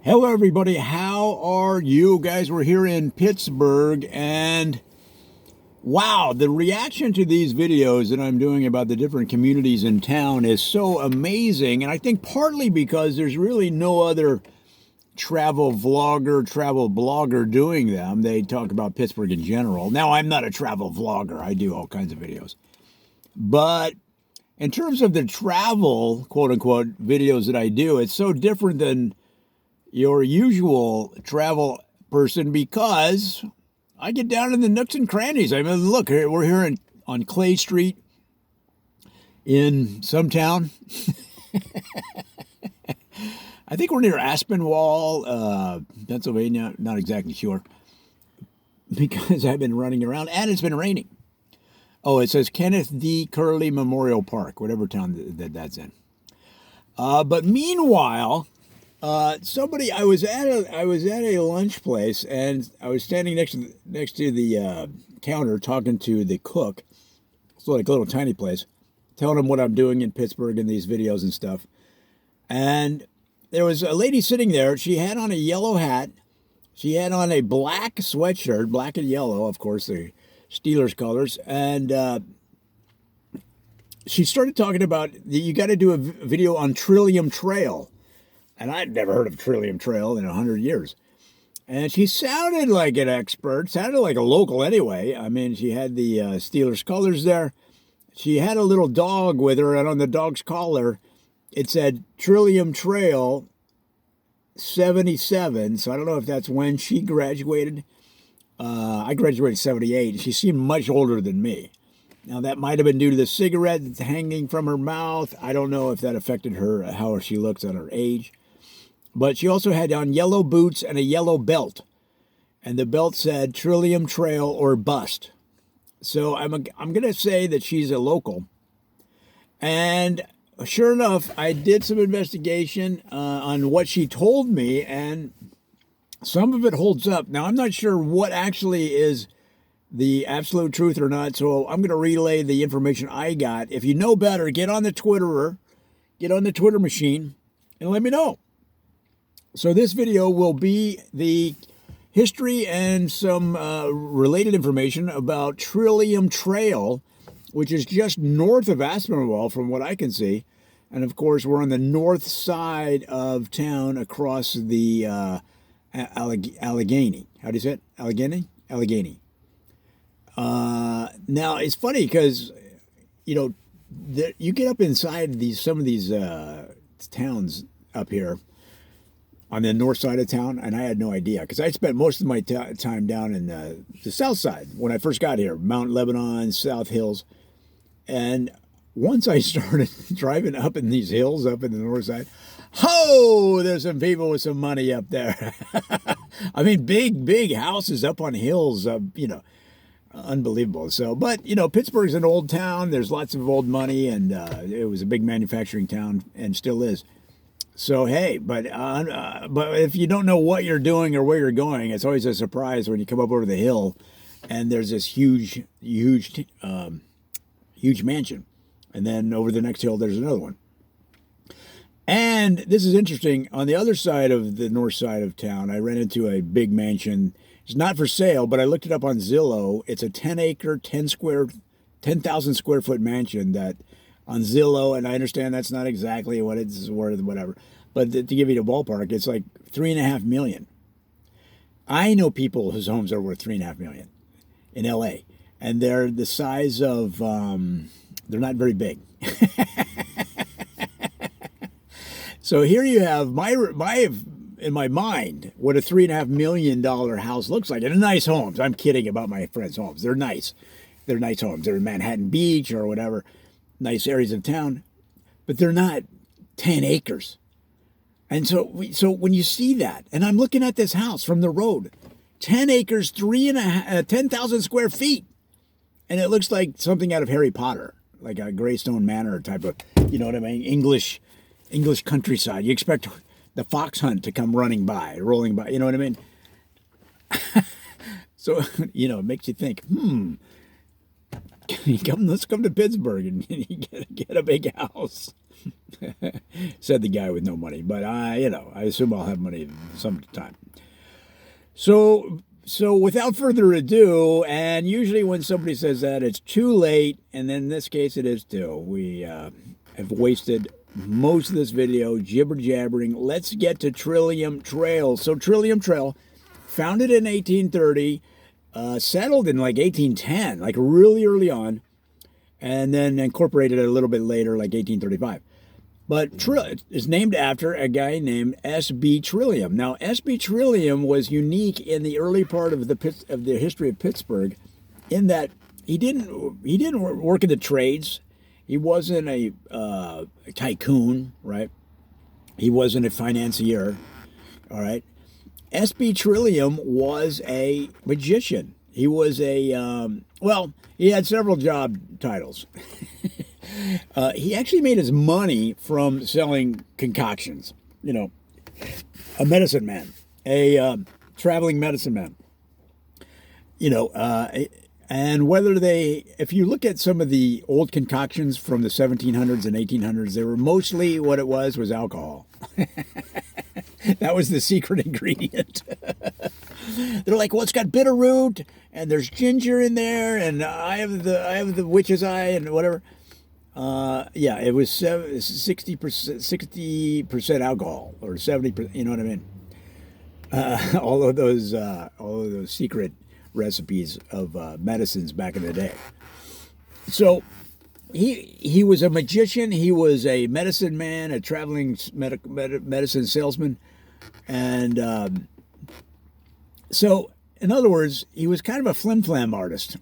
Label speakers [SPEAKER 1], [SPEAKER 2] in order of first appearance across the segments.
[SPEAKER 1] Hello, everybody. How are you guys? We're here in Pittsburgh, and wow, the reaction to these videos that I'm doing about the different communities in town is so amazing. And I think partly because there's really no other travel vlogger, travel blogger doing them. They talk about Pittsburgh in general. Now, I'm not a travel vlogger. I do all kinds of videos. But in terms of the travel, quote unquote, videos that I do, it's so different than your usual travel person because I get down in the nooks and crannies. I mean, look, we're here on Clay Street in some town. I think we're near Aspinwall, Pennsylvania. Not exactly sure because I've been running around and it's been raining. Oh, it says Kenneth D. Curley Memorial Park, whatever town that's in. But meanwhile, I was at a lunch place, and I was standing next to the counter talking to the cook. It's like a little tiny place, telling him what I'm doing in Pittsburgh and these videos and stuff. And there was a lady sitting there. She had on a yellow hat. She had on a black sweatshirt, black and yellow, of course, the Steelers colors. And she started talking about you got to do a video on Trillium Trail. And I'd never heard of Trillium Trail in 100 years. And she sounded like an expert, sounded like a local anyway. I mean, she had the Steelers colors there. She had a little dog with her, and on the dog's collar, it said Trillium Trail 77. So I don't know if that's when she graduated. I graduated 78, and she seemed much older than me. Now, that might have been due to the cigarette that's hanging from her mouth. I don't know if that affected her, how she looks at her age. But she also had on yellow boots and a yellow belt. And the belt said Trillium Trail or Bust. So I'm going to say that she's a local. And sure enough, I did some investigation on what she told me, and some of it holds up. Now, I'm not sure what actually is the absolute truth or not, so I'm going to relay the information I got. If you know better, get on the Twitter machine, and let me know. So this video will be the history and some related information about Trillium Trail, which is just north of Aspinwall from what I can see. And of course, we're on the north side of town across the Allegheny. How do you say it? Allegheny? Allegheny. Now, it's funny because, you get up inside some of these towns up here on the north side of town, and I had no idea because I spent most of my time down in the south side when I first got here, Mount Lebanon, South Hills. And once I started driving up in these hills up in the north side, there's some people with some money up there. I mean, big houses up on hills, unbelievable. So, but, Pittsburgh's an old town. There's lots of old money, and it was a big manufacturing town and still is. So, hey, but if you don't know what you're doing or where you're going, it's always a surprise when you come up over the hill and there's this huge mansion. And then over the next hill, there's another one. And this is interesting. On the other side of the north side of town, I ran into a big mansion. It's not for sale, but I looked it up on Zillow. It's a 10-acre, 10,000 square foot mansion that on Zillow, and I understand that's not exactly what it's worth, whatever. But to give you the ballpark, it's like $3.5 million. I know people whose homes are worth $3.5 million in LA, and they're the size of they're not very big. So here you have in my mind what a $3.5 million house looks like, and nice homes. I'm kidding about my friends' homes. They're nice. They're nice homes. They're in Manhattan Beach or whatever, nice areas of town, but they're not 10 acres. And so when you see that, and I'm looking at this house from the road, 10 acres, 10,000 square feet, and it looks like something out of Harry Potter, like a Greystone Manor type of, you know what I mean, English countryside. You expect the fox hunt to come rolling by, you know what I mean? So, it makes you think, let's come to Pittsburgh and get a big house. Said the guy with no money, but I assume I'll have money sometime. So without further ado, and usually when somebody says that, it's too late, and in this case it is too. We have wasted most of this video jibber-jabbering. Let's get to Trillium Trail. So Trillium Trail, founded in 1830, settled in like 1810, like really early on, and then incorporated a little bit later, like 1835. But is named after a guy named S.B. Trillium. Now, S.B. Trillium was unique in the early part of the history of Pittsburgh, in that he didn't work in the trades. He wasn't a tycoon, right? He wasn't a financier, all right? S.B. Trillium was a magician. He was he had several job titles. He actually made his money from selling concoctions. A medicine man, a traveling medicine man. And if you look at some of the old concoctions from the 1700s and 1800s, they were mostly what it was alcohol. That was the secret ingredient. They're like, well, it's got bitter root, and there's ginger in there, and I have the witch's eye, and whatever. It was 60% alcohol, or 70%. You know what I mean? All of those secret recipes of medicines back in the day. So he was a magician. He was a medicine man, a traveling medicine salesman, and so in other words, he was kind of a flim-flam artist.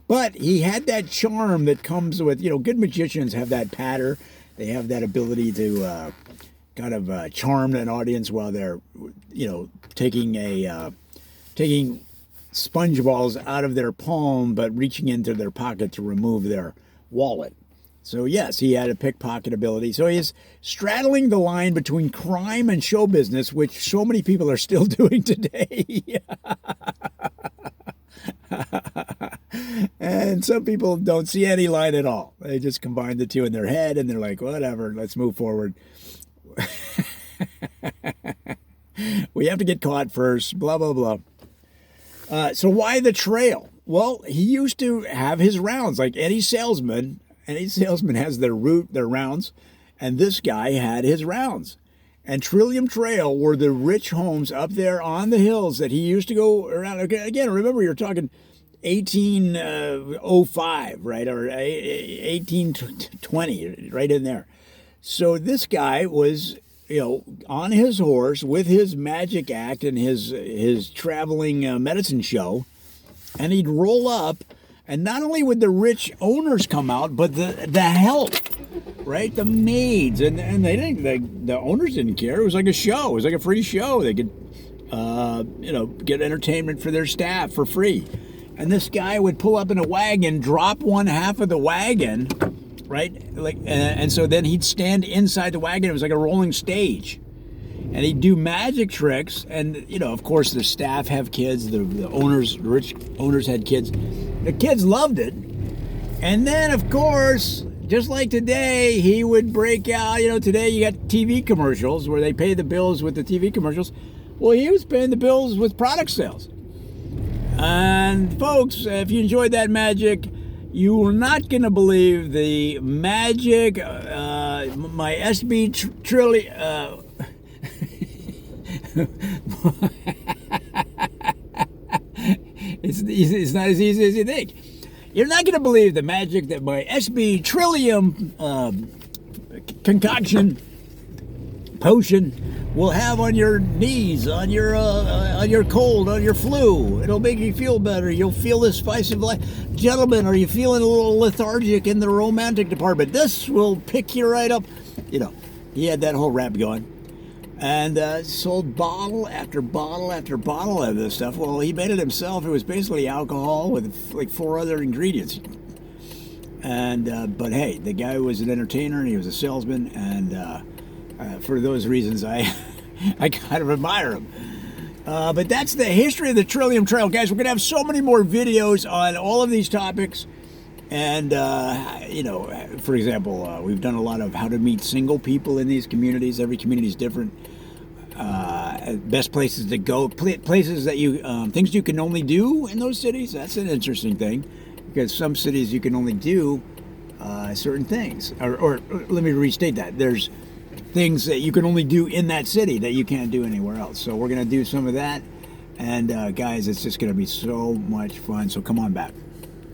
[SPEAKER 1] But he had that charm that comes with, good magicians have that patter. They have that ability to kind of charm an audience while they're, taking sponge balls out of their palm, but reaching into their pocket to remove their wallet. So yes, he had a pickpocket ability. So he's straddling the line between crime and show business, which so many people are still doing today. And some people don't see any line at all. They just combine the two in their head, and they're like, whatever, let's move forward. We have to get caught first, blah, blah, blah. So why the trail? Well, he used to have his rounds, like any salesman. Any salesman has their rounds, and this guy had his rounds. And Trillium Trail were the rich homes up there on the hills that he used to go around. Again, remember, you're talking 1805, right, or 1820, right in there. So this guy was, on his horse with his magic act and his traveling medicine show, and he'd roll up, and not only would the rich owners come out, but the help, right, the maids, and they didn't. The owners didn't care. It was like a show. It was like a free show. They could, get entertainment for their staff for free. And this guy would pull up in a wagon, drop one half of the wagon, right? And so then he'd stand inside the wagon. It was like a rolling stage. And he'd do magic tricks. And, of course, the staff have kids. The rich owners had kids. The kids loved it. And then, of course, just like today, he would break out. Today you got TV commercials where they pay the bills with the TV commercials. Well, he was paying the bills with product sales. And folks, if you enjoyed that magic, you are not going to believe the magic. My SB Trillium. It's not as easy as you think. You're not going to believe the magic that my SB Trillium concoction potion will have on your knees, on your cold, on your flu. It'll make you feel better. You'll feel the spice of life. Gentlemen, are you feeling a little lethargic in the romantic department? This will pick you right up. He had that whole rap going. And sold bottle after bottle after bottle of this stuff. Well, he made it himself. It was basically alcohol with like 4 other ingredients. And but hey, the guy was an entertainer and he was a salesman, and for those reasons, I kind of admire him. But that's the history of the Trillium Trail, guys. We're gonna have so many more videos on all of these topics. And, for example, we've done a lot of how to meet single people in these communities. Every community is different. Best places to go, places that things you can only do in those cities. That's an interesting thing, because some cities you can only do certain things. Or let me restate that. There's things that you can only do in that city that you can't do anywhere else. So we're going to do some of that. And guys, it's just going to be so much fun. So come on back.